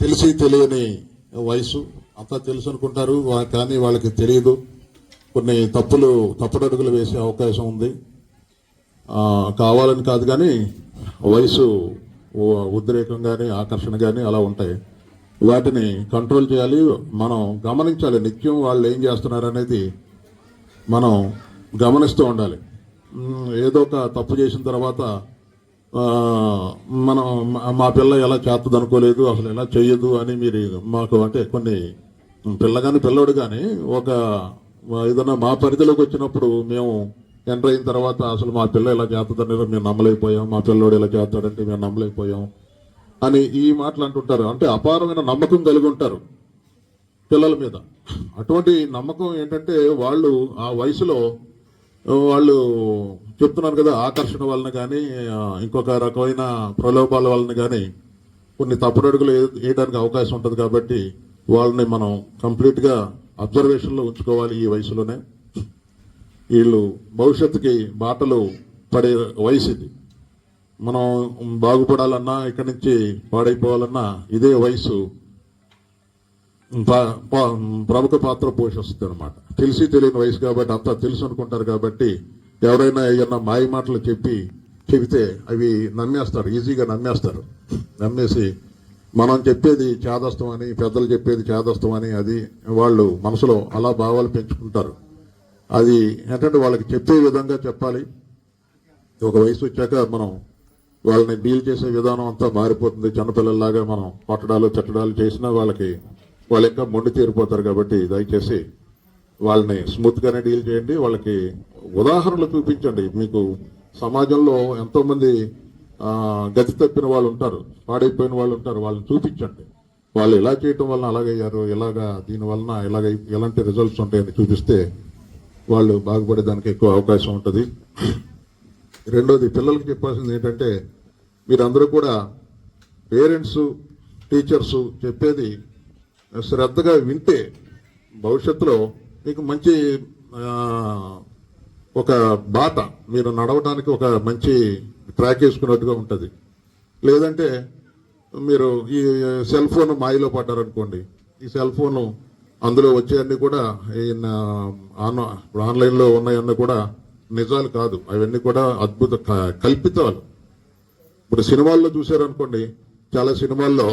తెలిసి తెలియని వయసు, అంతా తెలుసు అనుకుంటారు కానీ వాళ్ళకి తెలియదు. కొన్ని తప్పుడడుగులు వేసే అవకాశం ఉంది. కావాలని కాదు కానీ వయసు ఉద్రేకం కానీ ఆకర్షణ కానీ అలా ఉంటాయి. వాటిని కంట్రోల్ చేయాలి, మనం గమనించాలి. నిత్యం వాళ్ళు ఏం చేస్తున్నారు అనేది మనం గమనిస్తూ ఉండాలి. ఏదో ఒక తప్పు చేసిన తర్వాత మనం మా పిల్ల ఎలా చేస్తుంది అనుకోలేదు, అసలు ఎలా చెయ్యదు అని మీరు మాకు అంటే కొన్ని పిల్లోడు కానీ ఒక ఏదైనా మా పరిధిలోకి వచ్చినప్పుడు మేము ఎంటర్ అయిన తర్వాత అసలు మా పిల్ల ఇలా చేస్తుందని మేము నమ్మలేకపోయాం, మా పిల్లోడు ఇలా చేస్తాడంటే మేము నమ్మలేకపోయాం అని ఈ మాటలు అంటుంటారు. అంటే అపారమైన నమ్మకం కలిగి ఉంటారు పిల్లల మీద. అటువంటి నమ్మకం ఏంటంటే వాళ్ళు ఆ వయసులో వాళ్ళు చెప్తున్నారు కదా, ఆకర్షణ వలన కానీ ఇంకొక రకమైన ప్రలోభాల వలన కానీ కొన్ని తప్పుడడుగులు వేయడానికి అవకాశం ఉంటుంది. కాబట్టి వాళ్ళని మనం కంప్లీట్గా అబ్జర్వేషన్లో ఉంచుకోవాలి. ఈ వయసులోనే వీళ్ళు భవిష్యత్తుకి బాటలు పడే వయసు ఇది. మనం బాగుపడాలన్నా ఇక్కడి నుంచి పాడైపోవాలన్నా ఇదే వయసు ప్రముఖ పాత్ర పోషిస్తుంది అనమాట. తెలిసి తెలియని వయసు కాబట్టి అంతా తెలుసు అనుకుంటారు. కాబట్టి ఎవరైనా ఏమన్నా మాయ మాటలు చెబితే అవి నమ్మేస్తారు, ఈజీగా నమ్మేస్తారు. నమ్మేసి మనం చెప్పేది చేదస్తం అని, పెద్దలు చెప్పేది చేదస్తం అని అది వాళ్ళు మనసులో అలా భావాలు పెంచుకుంటారు. అది ఏంటంటే వాళ్ళకి చెప్పే విధంగా చెప్పాలి. ఒక వయసు వచ్చాక మనం వాళ్ళని డీల్ చేసే విధానం అంతా మారిపోతుంది. చిన్నపిల్లల్లాగా మనం కొట్టడాలు చెట్టడాలు చేసినా వాళ్ళు ఇంకా మొండి తీరిపోతారు. కాబట్టి దయచేసి వాళ్ళని స్మూత్గానే డీల్ చేయండి. వాళ్ళకి ఉదాహరణలు చూపించండి. మీకు సమాజంలో ఎంతో మంది గతి తప్పిన వాళ్ళు ఉంటారు, పాడైపోయిన వాళ్ళు ఉంటారు. వాళ్ళని చూపించండి. వాళ్ళు ఇలా చేయటం వలన అలాగయ్యారు, దీనివలన ఎలాంటి రిజల్ట్స్ ఉంటాయని చూపిస్తే వాళ్ళు బాగుపడేదానికి ఎక్కువ అవకాశం ఉంటుంది. రెండోది, పిల్లలకి చెప్పాల్సింది ఏంటంటే మీరందరూ కూడా పేరెంట్స్ టీచర్స్ చెప్పేది శ్రద్ధగా వింటే భవిష్యత్తులో మీకు మంచి ఒక బాట, మీరు నడవడానికి ఒక మంచి ట్రాక్ వేసుకున్నట్టుగా ఉంటుంది. లేదంటే మీరు ఈ సెల్ ఫోన్ మాయలో పడ్డారనుకోండి, ఈ సెల్ ఫోను అందులో వచ్చేవన్నీ కూడా ఆన్లైన్లో ఉన్నాయన్నీ కూడా నిజాలు కాదు. అవన్నీ కూడా అద్భుత కల్పితాలు. ఇప్పుడు సినిమాల్లో చూసారనుకోండి, చాలా సినిమాల్లో